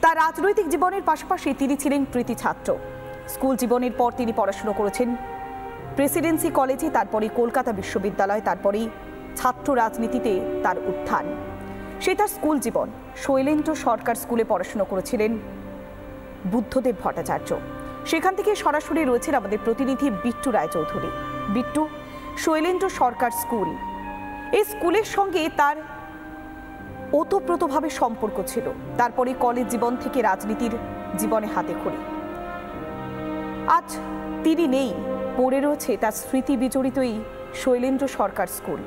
তার রাজনৈতিক জীবনের পাশাপাশি তিনি ছিলেন কৃতি ছাত্র। স্কুল জীবনের পর তিনি পড়াশোনা করেছেন প্রেসিডেন্সি কলেজে, তারপরে কলকাতা বিশ্ববিদ্যালয়, তারপরেই ছাত্র রাজনীতিতে তার উত্থান। সে তার স্কুল জীবন শৈলেন্দ্র সরকার স্কুলে পড়াশোনা করেছিলেন বুদ্ধদেব ভট্টাচার্য। সেখান থেকে সরাসরি রয়েছেন আমাদের প্রতিনিধি বিট্টু রায়চৌধুরী। বিট্টু, শৈলেন্দ্র সরকার স্কুল, এই স্কুলের সঙ্গে তার ওতপ্রোতভাবে সম্পর্ক ছিল। তারপরে কলেজ জীবন থেকে রাজনীতির জীবনে হাতে খড়ি। আজ তিনি নেই, পড়ে রয়েছে তার স্মৃতি বিজড়িতই শৈলেন্দ্র সরকার স্কুল।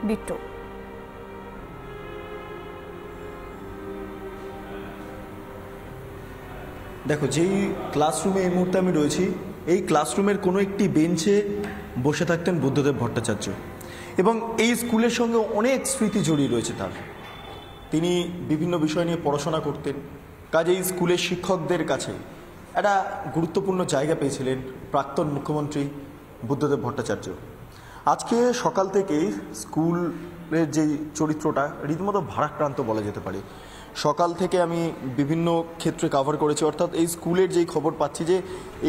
বিট্টু, দেখো, যেই ক্লাসরুমে এই মুহূর্তে আমি রয়েছি, এই ক্লাসরুমের কোনো একটি বেঞ্চে বসে থাকতেন বুদ্ধদেব ভট্টাচার্য, এবং এই স্কুলের সঙ্গে অনেক স্মৃতি জড়িয়ে রয়েছে তার। তিনি বিভিন্ন বিষয় নিয়ে পড়াশোনা করতেন, কাজেই স্কুলের শিক্ষকদের কাছে একটা গুরুত্বপূর্ণ জায়গা পেয়েছিলেন প্রাক্তন মুখ্যমন্ত্রী বুদ্ধদেব ভট্টাচার্য। আজকে সকাল থেকেই স্কুলের যে চরিত্রটা রীতিমতো ভারাক্রান্ত বলা যেতে পারে। সকাল থেকে আমি বিভিন্ন ক্ষেত্রে কভার করেছি, অর্থাৎ এই স্কুলের যেই খবর পাচ্ছি যে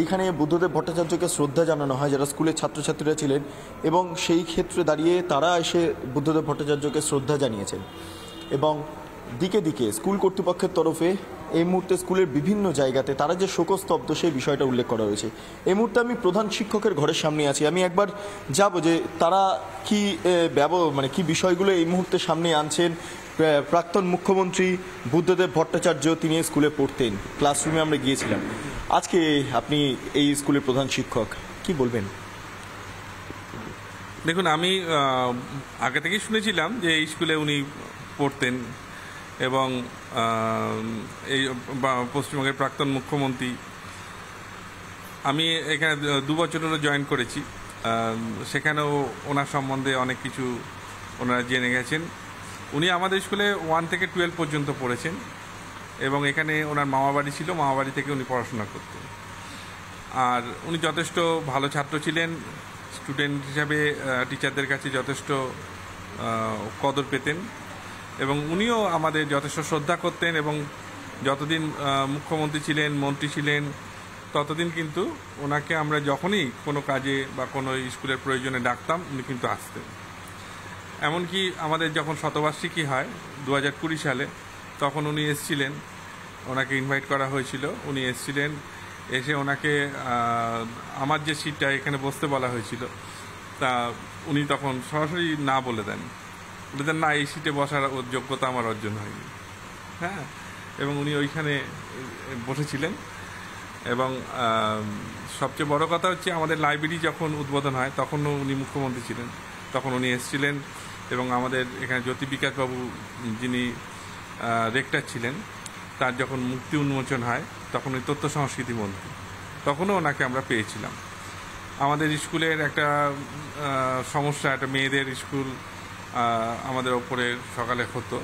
এইখানে বুদ্ধদেব ভট্টাচার্যকে শ্রদ্ধা জানানো হয় যারা স্কুলের ছাত্রছাত্রীরা ছিলেন, এবং সেই ক্ষেত্রে দাঁড়িয়ে তারা এসে বুদ্ধদেব ভট্টাচার্যকে শ্রদ্ধা জানিয়েছেন। এবং দিকে দিকে স্কুল কর্তৃপক্ষের তরফে এই মুহূর্তে স্কুলের বিভিন্ন জায়গাতে তারা যে শোকস্তব্ধ সেই বিষয়টা উল্লেখ করা হয়েছে। এই মুহূর্তে আমি প্রধান শিক্ষকের ঘরের সামনে আছি, আমি একবার যাব যে তারা কি কি বিষয়গুলো এই মুহূর্তে সামনে আনছেন। প্রাক্তন মুখ্যমন্ত্রী বুদ্ধদেব ভট্টাচার্য তিনি স্কুলে পড়তেন, ক্লাসরুমে আমরা গিয়েছিলাম। আজকে আপনি এই স্কুলের প্রধান শিক্ষক, কি বলবেন? দেখুন, আমি আগে থেকেই শুনেছিলাম যে এই স্কুলে উনি পড়তেন, এবং এই পশ্চিমবঙ্গের প্রাক্তন মুখ্যমন্ত্রী। আমি এখানে 2 বছর হলো জয়েন করেছি, সেখানেও ওনার সম্বন্ধে অনেক কিছু ওনারা জেনে গেছেন। উনি আমাদের স্কুলে 1 থেকে 12 পর্যন্ত পড়েছেন, এবং এখানে ওনার মামাবাড়ি ছিল, মামাবাড়ি থেকে উনি পড়াশোনা করতেন। আর উনি যথেষ্ট ভালো ছাত্র ছিলেন, স্টুডেন্ট হিসাবে টিচারদের কাছে যথেষ্ট কদর পেতেন, এবং উনিও আমাদের যথেষ্ট শ্রদ্ধা করতেন। এবং যতদিন মুখ্যমন্ত্রী ছিলেন, মন্ত্রী ছিলেন, ততদিন কিন্তু ওনাকে আমরা যখনই কোনো কাজে বা কোনো স্কুলের প্রয়োজনে ডাকতাম উনি কিন্তু আসতেন। এমনকি আমাদের যখন শতবার্ষিকী হয় 2020 সালে, তখন উনি এসেছিলেন, ওনাকে ইনভাইট করা হয়েছিল, উনি এসেছিলেন। এসে ওনাকে আমার যে সিটটা এখানে বসতে বলা হয়েছিল, তা উনি তখন সরাসরি না বলে দেন না, এই সিটে বসার যোগ্যতা আমার অর্জন হয়নি। হ্যাঁ, এবং উনি ওইখানে বসেছিলেন। এবং সবচেয়ে বড় কথা হচ্ছে, আমাদের লাইব্রেরি যখন উদ্বোধন হয় তখনও উনি মুখ্যমন্ত্রী ছিলেন, তখন উনি এসেছিলেন। এবং আমাদের এখানে জ্যোতি বিকাশবাবু যিনি রেক্টর ছিলেন, তার যখন মুক্তি উন্মোচন হয় তখন উনি তথ্য সংস্কৃতি মন্ত্রী, তখনও ওনাকে আমরা পেয়েছিলাম। আমাদের স্কুলের একটা সমস্যা, একটা মেয়েদের স্কুল আমাদের ওপরে সকালে হতো,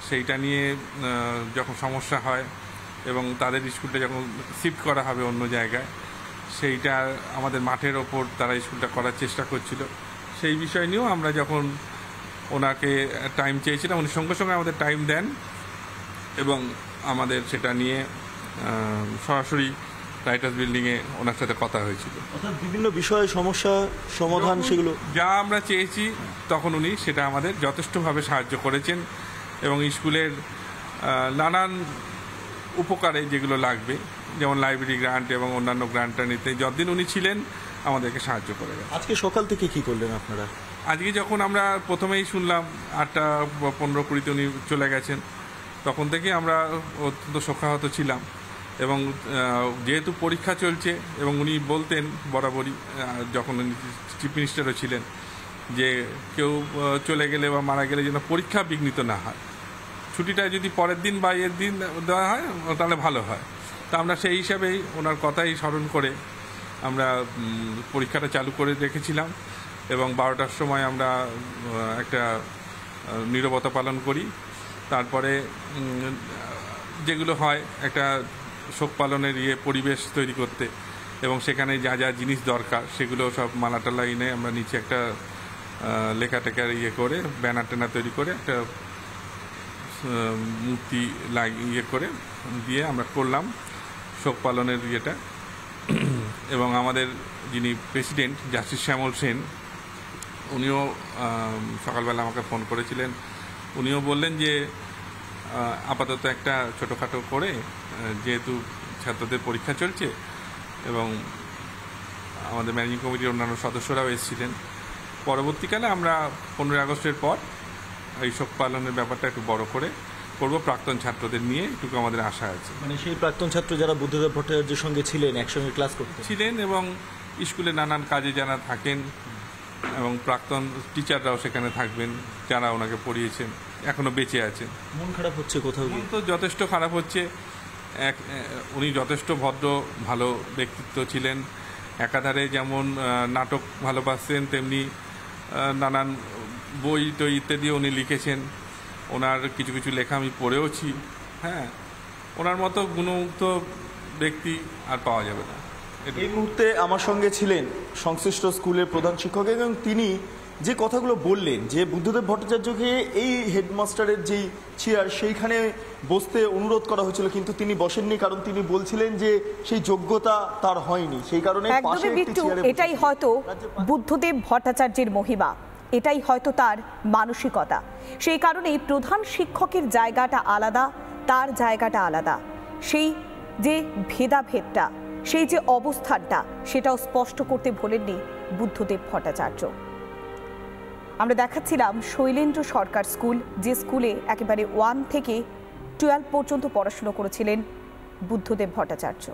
সেইটা নিয়ে যখন সমস্যা হয় এবং তাদের স্কুলটা যখন শিফট করা হবে অন্য জায়গায়, সেইটা আমাদের মাঠের ওপর তারা স্কুলটা করার চেষ্টা করছিল। সেই বিষয় নিয়েও আমরা যখন ওনাকে টাইম চেয়েছিলাম, উনি সঙ্গে সঙ্গে আমাদের টাইম দেন, এবং আমাদের সেটা নিয়ে সরাসরি রাইটার্স বিল্ডিংয়ে ওনার সাথে কথা হয়েছিল। অর্থাৎ বিভিন্ন বিষয়ে সমস্যা সমাধান, সেগুলো যা আমরা চেয়েছি তখন উনি সেটা আমাদের যথেষ্টভাবে সাহায্য করেছেন, এবং স্কুলের নানান উপকারে যেগুলো লাগবে, যেমন লাইব্রেরি গ্রান্ট এবং অন্যান্য গ্রান্টটা নিতে যতদিন উনি ছিলেন আমাদেরকে সাহায্য করে গেছেন। আজকে সকাল থেকে কি করলেন আপনারা? আজকে যখন আমরা প্রথমেই শুনলাম 8টা 15-20 উনি চলে গেছেন, তখন থেকে আমরা অত্যন্ত শোকাহত ছিলাম। এবং যেহেতু পরীক্ষা চলছে, এবং উনি বলতেন বরাবরই, যখন উনি চিফ মিনিস্টারও ছিলেন, যে কেউ চলে গেলে বা মারা গেলে যেন পরীক্ষা বিঘ্নিত না হয়, ছুটিটা যদি পরের দিন বা এর দিন দেওয়া হয় তাহলে ভালো হয়। তা আমরা সেই হিসাবেই ওনার কথাই স্মরণ করে আমরা পরীক্ষাটা চালু করে রেখেছিলাম, এবং 12টার সময় আমরা একটা নীরবতা পালন করি। তারপরে যেগুলো হয়, একটা শোক পালনের পরিবেশ তৈরি করতে, এবং সেখানে যা যা জিনিস দরকার সেগুলো সব মালাটালা এনে আমরা নিচে একটা লেখা টেকার করে ব্যানার ট্যানার তৈরি করে একটা মূর্তি ইয়ে করে দিয়ে আমরা করলাম শোক পালনের ইয়েটা। এবং আমাদের যিনি প্রেসিডেন্ট জাস্টিস শ্যামল সেন, উনিও সকালবেলা আমাকে ফোন করেছিলেন। উনিও বললেন যে আপাতত একটা ছোটোখাটো করে, যেহেতু ছাত্রদের পরীক্ষা চলছে এবং আমাদের ম্যানেজিং কমিটির অন্যান্য সদস্যরাও এসেছিলেন, পরবর্তীকালে আমরা 15ই আগস্টের পর এই শোক পালনের ব্যাপারটা একটু বড় করে করব, প্রাক্তন ছাত্রদের নিয়ে একটু আমাদের আশা আছে। মানে সেই প্রাক্তন ছাত্র যারা বুদ্ধদেব ভট্টাচার্যের সঙ্গে ছিলেন, একসঙ্গে ক্লাস করতেন এবং স্কুলে নানান কাজে যারা থাকেন এবং প্রাক্তন টিচাররাও সেখানে থাকবেন যারা ওনাকে পড়িয়েছেন, এখনও বেঁচে আছেন। মন খারাপ হচ্ছে কোথাও গিয়ে? তো যথেষ্ট খারাপ হচ্ছে। উনি যথেষ্ট ভদ্র ভালো ব্যক্তিত্ব ছিলেন। একাধারে যেমন নাটক ভালোবাসতেন, তেমনি নানান বই টই ইত্যাদিও উনি লিখেছেন। ওনার কিছু কিছু লেখা আমি পড়েওছি। হ্যাঁ, ওনার মতো গুণমুগ্ধ ব্যক্তি আর পাওয়া যাবে না। এই মুহূর্তে আমার সঙ্গে ছিলেন সংশ্লিষ্ট স্কুলের প্রধান শিক্ষক, এবং তিনি যে কথাগুলো বললেন যে বুদ্ধদেব ভট্টাচার্যকে এই হেডমাস্টারের যেই চেয়ার সেইখানে বসতে অনুরোধ করা হয়েছিল, কিন্তু তিনি বসেননি, কারণ তিনি বলছিলেন যে সেই যোগ্যতা তার হয়নি, সেই কারণে এটাই হয়তো বুদ্ধদেব ভট্টাচার্যের মহিমা, এটাই হয়তো তার মানসিকতা। সেই কারণেই প্রধান শিক্ষকের জায়গাটা আলাদা, তার জায়গাটা আলাদা। সেই যে ভেদাভেদটা, সেই যে অবস্থানটা, সেটাও স্পষ্ট করতে ভোলেননি বুদ্ধদেব ভট্টাচার্য। আমরা দেখাচ্ছিলাম শৈলেন্দ্র সরকার স্কুল, যে স্কুলে একেবারে 1 থেকে 12 পর্যন্ত পড়াশুনো করেছিলেন বুদ্ধদেব ভট্টাচার্য।